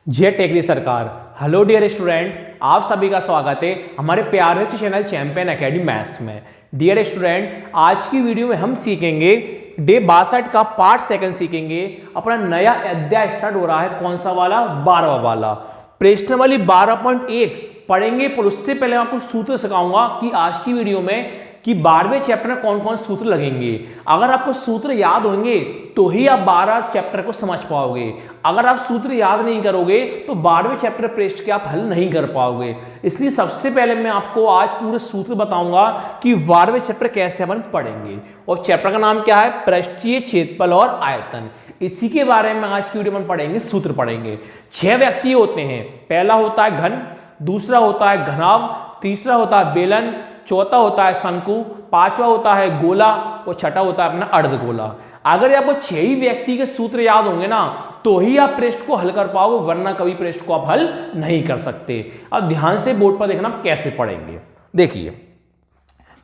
जय टेकरी सरकार। Hello dear student, आप सभी का स्वागत है हमारे प्यारे से चैनल चैंपियन एकेडमी मैथ्स में। डियर स्टूडेंट, आज की वीडियो में हम सीखेंगे डे 62 का पार्ट सेकंड सीखेंगे। अपना नया अध्याय स्टार्ट हो रहा है, कौन सा वाला? 12वां वाला। प्रश्नावली 12.1 पढ़ेंगे, पर उससे पहले मैं आपको सूत्र सिखाऊंगा कि आज की वीडियो में कि 12वें चैप्टर में कौन कौन सूत्र लगेंगे। अगर आपको सूत्र याद होंगे तो ही आप 12 चैप्टर को समझ पाओगे। अगर आप सूत्र याद नहीं करोगे तो 12वें चैप्टर पृष्ठ के आप हल नहीं कर पाओगे। इसलिए सबसे पहले मैं आपको आज पूरे सूत्र बताऊंगा कि 12वें चैप्टर कैसे अपन पढ़ेंगे। और चैप्टर का नाम क्या है? पृष्ठीय, क्षेत्रफल और आयतन। इसी के बारे में आज की वीडियो में पढ़ेंगे, सूत्र पढ़ेंगे। 6 व्यक्ति होते हैं। पहला होता है घन, दूसरा होता है घनाभ, तीसरा होता है बेलन, चौथा होता है शंकु, पांचवा होता है गोला और छठा होता है अपना अर्धगोला। अगर आपको 6 ही व्यक्ति के सूत्र याद होंगे ना तो ही आप पृष्ठ को हल कर पाओगे, वरना कभी पृष्ठ को आप हल नहीं कर सकते। अब ध्यान से बोर्ड पर देखना कैसे पढ़ेंगे। देखिए,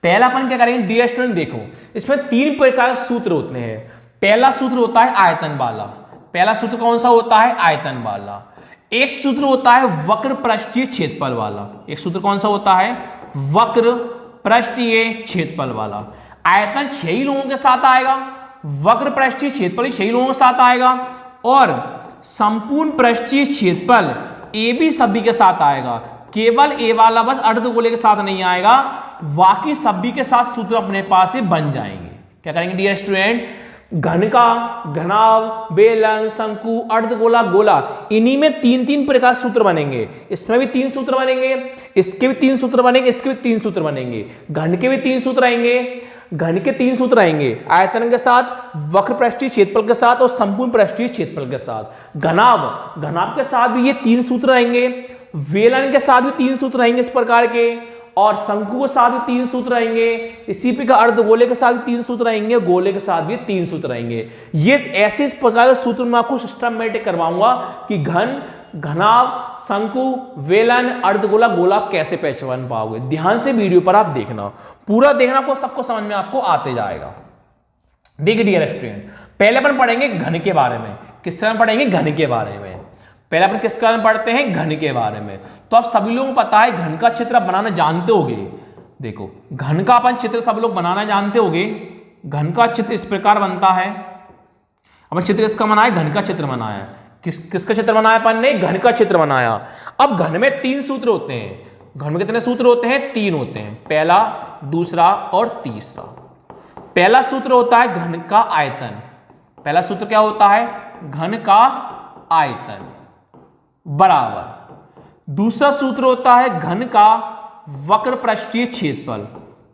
पहला अपन क्या करेंगे डियर स्टूडेंट, देखो इसमें 3 प्रकार के सूत्र होते हैं। पहला सूत्र होता है आयतन वाला। पहला सूत्र कौन सा होता है? आयतन वाला। एक सूत्र होता है वक्र पृष्ठीय क्षेत्रफल वाला। एक सूत्र कौन सा होता है? वक्र पृष्ठीय क्षेत्रफल वाला। आयतन 6 ही लोगों के साथ आएगा, वक्र पृष्ठीय क्षेत्रफल 6 ही लोगों के साथ आएगा, और संपूर्ण पृष्ठीय क्षेत्रफल ए बी सभी के साथ आएगा। केवल ए वाला बस अर्धगोले के साथ नहीं आएगा, बाकी सभी के साथ सूत्र अपने पास से बन जाएंगे। क्या करेंगे डियर स्टूडेंट? घन का, घनाभ, बेलन, शंकु, अर्धगोला, गोला, इन्हीं में 3-3 प्रकार सूत्र बनेंगे। इसमें भी 3 सूत्र बनेंगे, इसके भी 3 सूत्र बनेंगे, इसके भी 3 सूत्र बनेंगे। घन के भी 3 सूत्र आएंगे, घन के 3 सूत्र आएंगे आयतन के साथ, वक्र पृष्ठीय क्षेत्रफल के साथ और संपूर्ण पृष्ठीय क्षेत्रफल के साथ। घनाभ, घनाभ के साथ भी ये 3 सूत्र आएंगे, बेलन के साथ भी 3 सूत्र आएंगे इस प्रकार के, और शंकु के साथ भी 3 सूत्र आएंगे। इसी प्रकार अर्धगोले के साथ भी 3 सूत्र आएंगे, गोले के साथ भी 3 सूत्र आएंगे। ये ऐसे इस प्रकार के सूत्र मैं आपको सिस्टमैटिक करवाऊंगा कि घन, घनाभ, शंकु, बेलन, अर्धगोला, गोला कैसे पहचान पाओगे। ध्यान से वीडियो पर आप देखना, पूरा देखना, आपको सबको समझ में आपको आते जाएगा। देखिए डियर स्टूडेंट, पहले अपन पढ़ेंगे घन के बारे में। किसके बारे में पढ़ेंगे? घन के बारे में। पहले अपन किसके बारे में पढ़ते हैं? घन के बारे में। तो आप सभी लोगों को पता है घन का चित्र बनाना जानते होगे। देखो, घन का अपन चित्र सब लोग बनाना जानते होगे। घन का चित्र इस प्रकार बनता है। अपन चित्र किसका बनाया? घन का चित्र बनाया। किसका चित्र बनाया अपन ने? घन का चित्र बनाया। अब घन में 3 सूत्र होते हैं। घन में कितने सूत्र होते हैं? 3 होते हैं, पहला, दूसरा और तीसरा। पहला सूत्र होता है घन का आयतन। पहला सूत्र क्या होता है? घन का आयतन बराबर। दूसरा सूत्र होता है घन का वक्र पृष्ठीय क्षेत्रफल।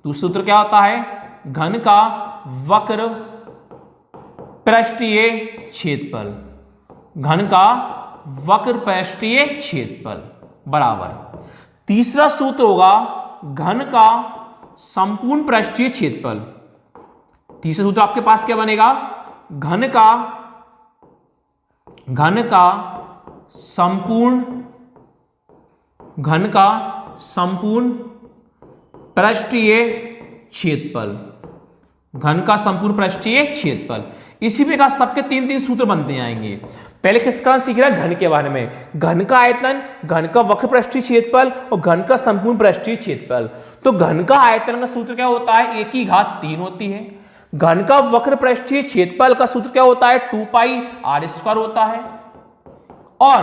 दूसरा सूत्र क्या होता है? घन का वक्र पृष्ठीय क्षेत्रफल। घन का वक्र पृष्ठीय क्षेत्रफल बराबर। तीसरा सूत्र होगा घन का संपूर्ण पृष्ठीय क्षेत्रफल। तीसरा सूत्र आपके पास क्या बनेगा? घन संपूर्ण पृष्ठीय क्षेत्रफल। घन का संपूर्ण पृष्ठीय क्षेत्रफल। इसी प्रकार सबके 3-3 सूत्र बनते आएंगे। पहले किसका सीख रहा है? घन के बारे में। घन का आयतन, घन का वक्र पृष्ठीय क्षेत्रफल और घन का संपूर्ण पृष्ठीय क्षेत्रफल। तो घन का आयतन का सूत्र क्या होता है? 1 की घात 3 होती है। घन का वक्र पृष्ठीय क्षेत्रफल का सूत्र क्या होता है? 2πr² होता है। और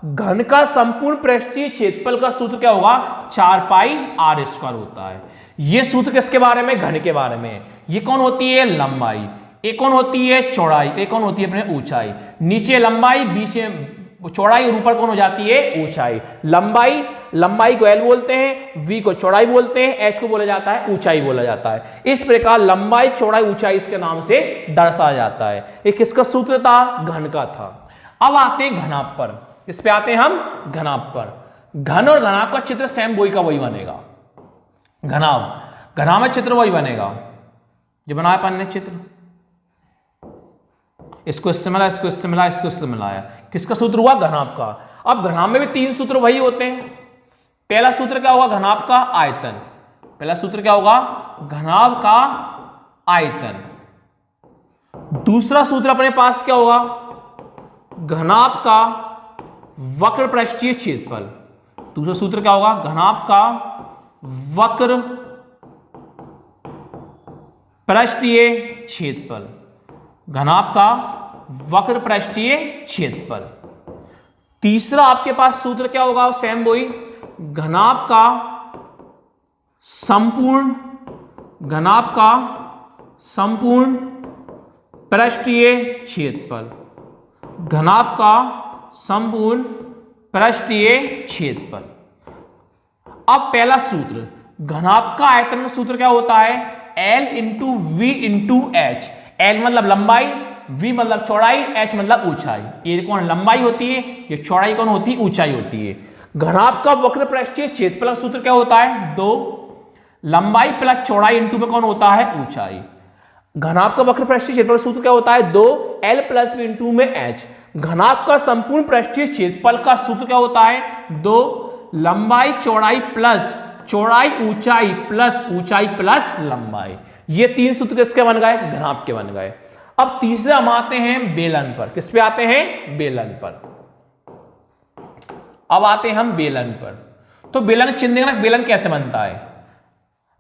घन का संपूर्ण पृष्ठीय क्षेत्रफल का सूत्र क्या होगा? 4πr² होता है। यह सूत्र किसके बारे में? घन के बारे में। ये कौन होती है? लंबाई। एक कौन होती है? चौड़ाई। एक कौन होती है? अपने ऊंचाई। नीचे लंबाई, बीच में चौड़ाई और ऊपर कौन हो जाती है? ऊंचाई। लंबाई को L बोलते हैं, V को चौड़ाई बोलते हैं, H को बोला जाता है ऊंचाई बोला जाता है। इस प्रकार लंबाई, चौड़ाई, ऊंचाई इसके नाम से दर्शाया जाता है। एक किसका सूत्र था? घन का था। अब आते हैं घनाभ पर। इस पे आते हैं हम घनाभ पर। घन और घनाभ का चित्र सेम वही का वही बनेगा। घनाभ में चित्र वही बनेगा जो बनाया अपन ने चित्र। इसको इससे मिला, इसको इससे मिला, इसको इससे मिलाया। किसका सूत्र हुआ? घनाभ का। अब घनाभ में भी 3 सूत्र वही होते हैं। पहला सूत्र क्या होगा? घनाभ का आयतन। पहला सूत्र क्या होगा? घनाभ का आयतन दूसरा सूत्र अपने पास क्या होगा, घनाभ का वक्र पृष्ठीय क्षेत्रफल। दूसरा सूत्र क्या होगा, घनाभ का वक्र पृष्ठीय क्षेत्रफल। घनाभ का वक्र पृष्ठीय क्षेत्रफल। तीसरा आपके पास सूत्र क्या होगा, सेम वही, घनाभ का संपूर्ण पृष्ठीय क्षेत्रफल। घनाभ का संपूर्ण पृष्ठीय क्षेत्रफल। अब पहला सूत्र, घनाभ का आयतन में सूत्र क्या होता है, L into V into H. L मतलब लंबाई, V मतलब चौड़ाई, H मतलब ऊंचाई। ये कौन लंबाई होती है, ये चौड़ाई कौन होती है, ऊंचाई होती है। घनाभ का वक्र पृष्ठीय क्षेत्रफल का सूत्र क्या होता है, 2 लंबाई प्लस चौड़ाई इंटू में कौन होता है, ऊंचाई। घनाभ का वक्र पृष्ठीय क्षेत्रफल का सूत्र क्या होता है, 2 L प्लस V इंटू में H। घनाभ का संपूर्ण पृष्ठीय क्षेत्रफल का सूत्र क्या होता है, 2 लंबाई चौड़ाई प्लस चौड़ाई ऊंचाई प्लस ऊंचाई प्लस लंबाई। ये 3 सूत्र किसके बन गए, घनाभ के बन गए। अब तीसरे हम आते हैं बेलन पर। किस पे आते हैं, बेलन पर। अब आते हैं हम बेलन पर। तो बेलन चिन्ह देखना, बेलन कैसे बनता है।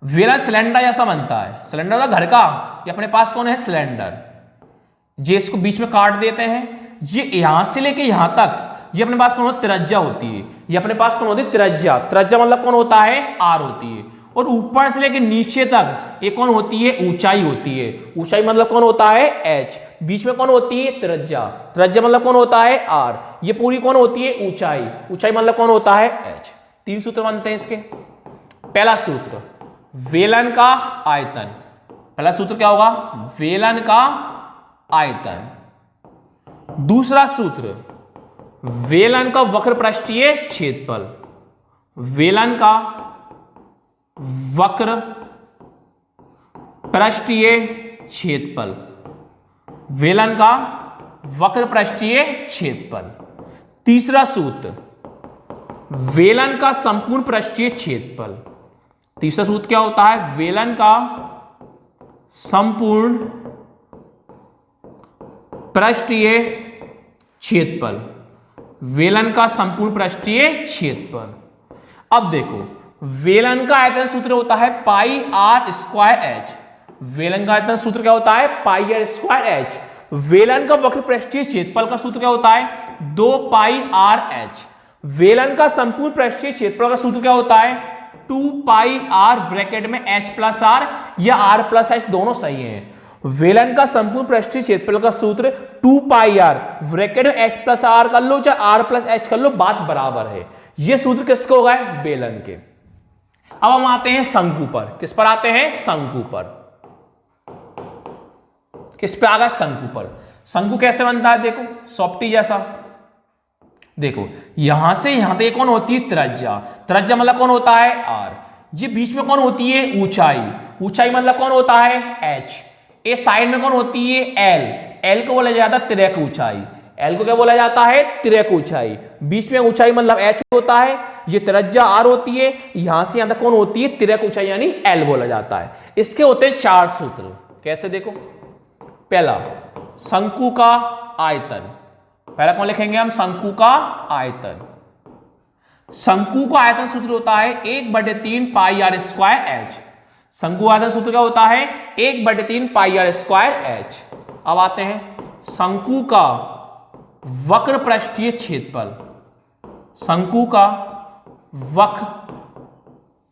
बेलन सिलेंडर जैसा बनता है। सिलेंडर का घर का, ये अपने पास कौन है, सिलेंडर। ये इसको बीच में काट देते हैं, ये यहां से लेके यहां तक ये अपने पास कौन होती है, त्रिज्या होती है। ये अपने पास कौन होती है, त्रिज्या। त्रिज्या मतलब कौन होता है, आर होती है। और ऊपर से लेके नीचे तक ये कौन होती है, ऊंचाई होती है। ऊंचाई मतलब कौन होता है, एच। बीच में कौन होती है, त्रिज्या। त्रिज्या मतलब कौन होता है, आर। ये पूरी कौन होती है, ऊंचाई। ऊंचाई मतलब कौन होता है, एच। 3 सूत्र बनते हैं इसके। पहला सूत्र, बेलन का आयतन। पहला सूत्र क्या होगा, बेलन का आयतन। दूसरा सूत्र, बेलन का वक्र पृष्ठीय क्षेत्रफल। बेलन का वक्र पृष्ठीय क्षेत्रफल। बेलन का वक्र पृष्ठीय क्षेत्रफल। तीसरा सूत्र, बेलन का संपूर्ण पृष्ठीय क्षेत्रफल। तीसरा सूत्र क्या होता है, बेलन का संपूर्ण पृष्ठीय क्षेत्रफल। बेलन का संपूर्ण पृष्ठीय क्षेत्रफल। अब देखो, बेलन का आयतन सूत्र होता है पाई आर स्क्वायर एच। बेलन का आयतन सूत्र क्या होता है, पाई आर स्क्वायर एच। बेलन का वक्र पृष्ठीय क्षेत्रफल का सूत्र क्या होता है, 2 पाई आर एच। बेलन का संपूर्ण पृष्ठीय क्षेत्रफल का सूत्र क्या होता है, 2 पाई आर ब्रैकेट में एच प्लस आर या आर प्लस एच दोनों सही हैं। बेलन का संपूर्ण पृष्ठीय क्षेत्रफल का सूत्र 2 पाई आर ब्रैकेट में एच प्लस आर कर लो चाहे आर प्लस एच कर लो, बात बराबर है। ये सूत्र किसके हो गए, बेलन के। अब हम आते हैं शंकु पर। किस पर आते हैं, शंकु पर। किस पे आ गया, शंकु पर। शंकु कैसे बनता है, देखो सॉफ्टी जैसा। देखो यहां से यहां तक कौन होती है, त्रिज्या। त्रिज्या मतलब कौन होता है, आर। ये बीच में कौन होती है, ऊंचाई। ऊंचाई मतलब कौन होता है, एच। ये साइड में कौन होती है, एल। एल को बोला जाता है तिर्यक ऊंचाई। एल को क्या बोला जाता है, तिर्यक ऊंचाई। बीच में ऊंचाई मतलब एच होता है। ये त्रिज्या आर होती है। यहां से यहां तक कौन होती है, तिर्यक ऊंचाई यानी एल बोला जाता है। इसके होते हैं 4 सूत्र। कैसे, देखो पहला शंकु का आयतन। पहला कौन लिखेंगे हम, शंकु का आयतन। शंकु का आयतन सूत्र होता है 1/3 पाई आर स्क्वायर एच। शंकु आयतन सूत्र क्या होता है, 1/3 पाई आर स्क्वायर एच। अब आते हैं शंकु का वक्र पृष्ठीय क्षेत्रफल। शंकु का वक्र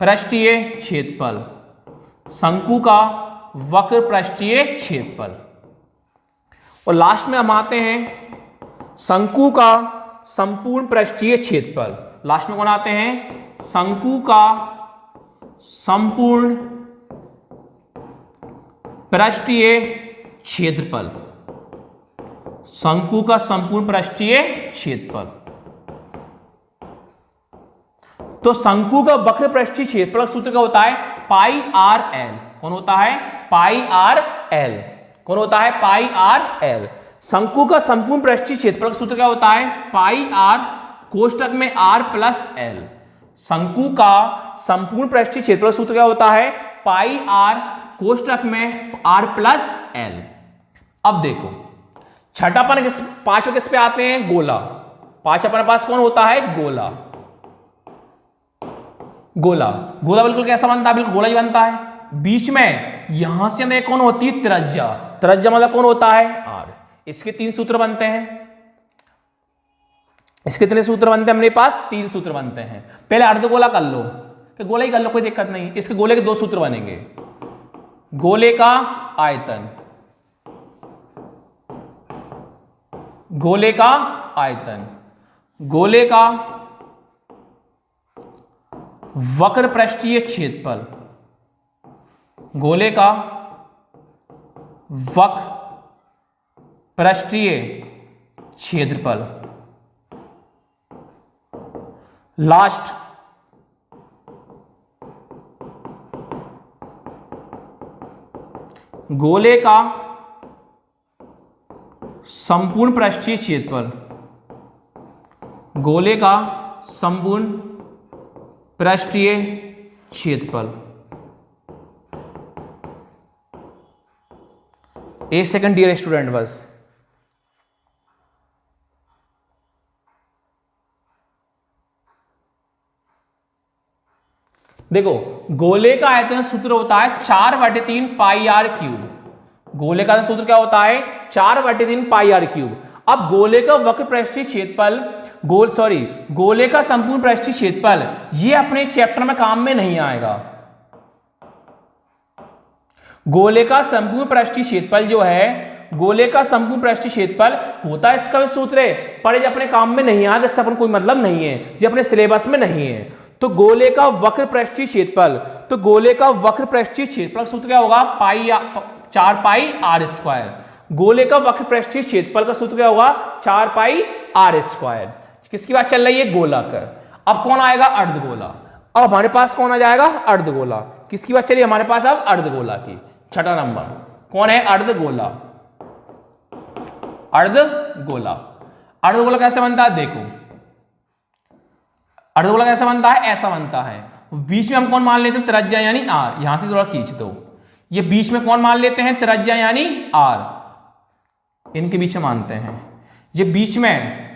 पृष्ठीय क्षेत्रफल। शंकु का वक्र पृष्ठीय क्षेत्रफल। और लास्ट में हम आते हैं शंकु का संपूर्ण पृष्ठीय क्षेत्रफल। लास्ट में कौन आते हैं, शंकु का संपूर्ण पृष्ठीय क्षेत्रफल। शंकु का संपूर्ण पृष्ठीय क्षेत्रफल। तो शंकु का वक्र पृष्ठीय क्षेत्रफल का सूत्र क्या होता है, पाई आर एल। कौन होता है, पाई आर एल। कौन होता है, पाई आर एल। शंकु का संपूर्ण पृष्ठीय क्षेत्रफल का सूत्र क्या होता है, पाई आर कोष्टक में आर प्लस एल। शंकु का संपूर्ण पृष्ठीय क्षेत्रफल का सूत्र क्या होता है, पाई आर कोष्टक में आर प्लस एल। अब देखो छठा अपन पांचवा किस पे आते हैं, गोला। पांचवा अपने पास कौन होता है, गोला। गोला गोला बिल्कुल कैसा बनता है, बिल्कुल गोला ही बनता है। बीच में यहां से हमें कौन होती है, त्रिज्या। त्रिज्या मतलब कौन होता है, आर। इसके 3 सूत्र बनते हैं। इसके कितने सूत्र बनते हैं अपने पास, 3 सूत्र बनते हैं। पहले अर्धगोला कर लो, कि गोला ही कर लो, कोई दिक्कत नहीं। इसके गोले के 2 सूत्र बनेंगे। गोले का आयतन, गोले का आयतन, गोले का वक्र पृष्ठीय क्षेत्रफल, गोले का वक्र पृष्ठीय क्षेत्रफल। लास्ट गोले का संपूर्ण पृष्ठीय क्षेत्रफल, गोले का संपूर्ण पृष्ठीय क्षेत्रफल। एक सेकंड डियर स्टूडेंट, बस देखो गोले का आयतन सूत्र होता है 4/3 पाई आर क्यूब। गोले का सूत्र क्या होता है, 4/3 पाई आर क्यूब। अब गोले का वक्र पृष्ठीय क्षेत्रफल, गोले का संपूर्ण पृष्ठीय क्षेत्रफल, ये अपने चैप्टर में काम में नहीं आएगा। गोले का संपूर्ण पृष्ठीय क्षेत्रफल जो है, गोले का संपूर्ण पृष्ठीय क्षेत्रफल होता है, इसका भी सूत्र है, पर ये अपने काम में नहीं आएगा, इससे अपन कोई मतलब नहीं है, ये अपने सिलेबस में नहीं है। तो गोले का वक्र पृष्ठीय क्षेत्रफल, तो गोले का वक्र पृष्ठीय क्षेत्रफल सूत्र क्या होगा, 4 पाई आर स्क्वायर। गोले का वक्र पृष्ठीय क्षेत्रफल का सूत्र क्या होगा, 4 पाई आर स्क्वायर। किसकी बात चल रही है, गोला का। अब कौन आएगा, अर्धगोला। अब हमारे पास कौन आ जाएगा, अर्धगोला। किसकी बात चलिए हमारे पास अब, अर्धगोला की। छठा नंबर कौन है, अर्धगोला। अर्धगोला, अर्धगोला कैसे बनता है, देखो अर्धगोला कैसा बनता है, ऐसा बनता है। बीच में हम कौन मान लेते हैं, त्रिज्या यानी आर। यहां से थोड़ा खींच दो, ये बीच में कौन मान लेते हैं, त्रिज्या यानी आर, इनके बीच में मानते हैं। ये बीच में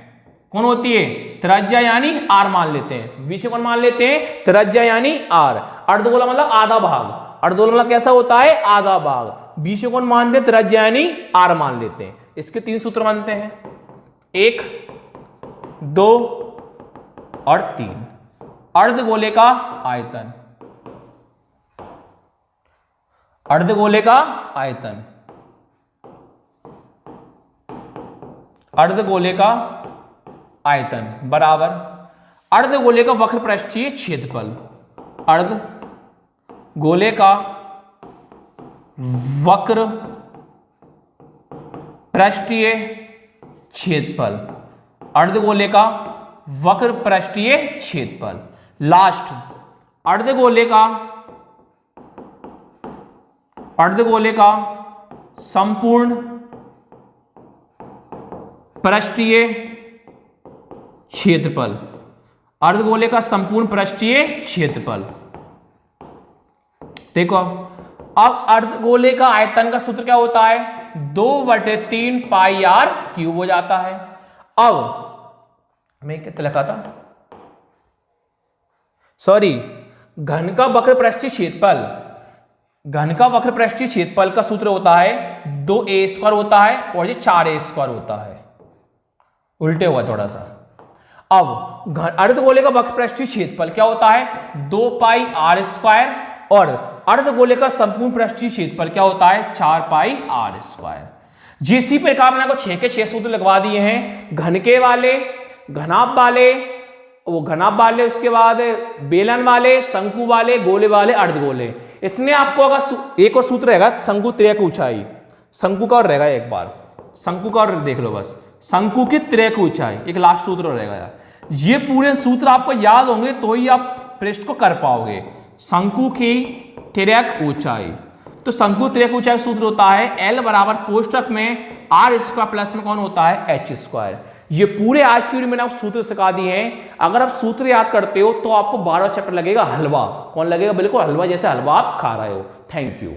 कौन होती है, त्रिज्या यानी आर मान लेते हैं। बीच में कौन मान लेते हैं, त्रिज्या यानी आर। अर्धगोला मतलब आधा भाग। अर्धगोला मतलब कैसा होता है, आधा भाग। बीच में कौन मानते हैं, त्रिज्या यानी आर मान लेते हैं। इसके 3 सूत्र बनते हैं, 1, 2 और 3। अर्धगोले का आयतन, अर्धगोले का आयतन, अर्धगोले का आयतन बराबर अर्धगोले का वक्र पृष्ठीय क्षेत्रफल। अर्धगोले का वक्र पृष्ठीय क्षेत्रफल, अर्धगोले का वक्र पृष्ठीय क्षेत्रफल। लास्ट अर्धगोले का संपूर्ण पृष्ठीय क्षेत्रफल, अर्धगोले का संपूर्ण पृष्ठीय क्षेत्रफल। देखो अब अर्धगोले का आयतन का सूत्र क्या होता है, 2/3 पाई आर क्यूब हो जाता है। अब मैं कितना लिखा था, सॉरी, घन का वक्र पृष्ठीय क्षेत्रफल, घन का वक्र पृष्ठीय क्षेत्रफल का सूत्र होता है 2a² होता है और ये 4a² होता है। उल्टे हुआ थोड़ा सा। अब अर्धगोले का वक्र पृष्ठीय क्षेत्रफल क्या होता है, 2 पाई आर स्क्वायर, और अर्धगोले का संपूर्ण पृष्ठीय क्षेत्रफल क्या होता है, 4 पाई आर स्क्वायर। जिसी प्रकार मैंने आपको 6 के 6 सूत्र लगवा दिए हैं, घनके वाले, घनाभ वाले, वो घनाभ वाले, उसके बाद बेलन वाले, शंकु वाले, गोले वाले, अर्धगोले। इतने आपको अगर एक और सूत्र रहेगा शंकु त्रियक ऊंचाई, शंकु का और रहेगा, एक बार शंकु का और देख लो बस, शंकु की त्रियक ऊंचाई, एक लास्ट सूत्र रहेगा यार। ये पूरे सूत्र आपको याद होंगे तो ही आप पृष्ठ को कर पाओगे। शंकु की त्रियक ऊंचाई, तो शंकु त्रियक ऊंचाई सूत्र होता है L बराबर कोष्टक में r² प्लस में कौन होता है, h²। ये पूरे आज की वीडियो में मैंने आपको सूत्र सिखा दिए हैं। अगर आप सूत्र याद करते हो तो आपको 12वां चैप्टर लगेगा हलवा। कौन लगेगा, बिल्कुल हलवा जैसे हलवा आप खा रहे हो। Thank you.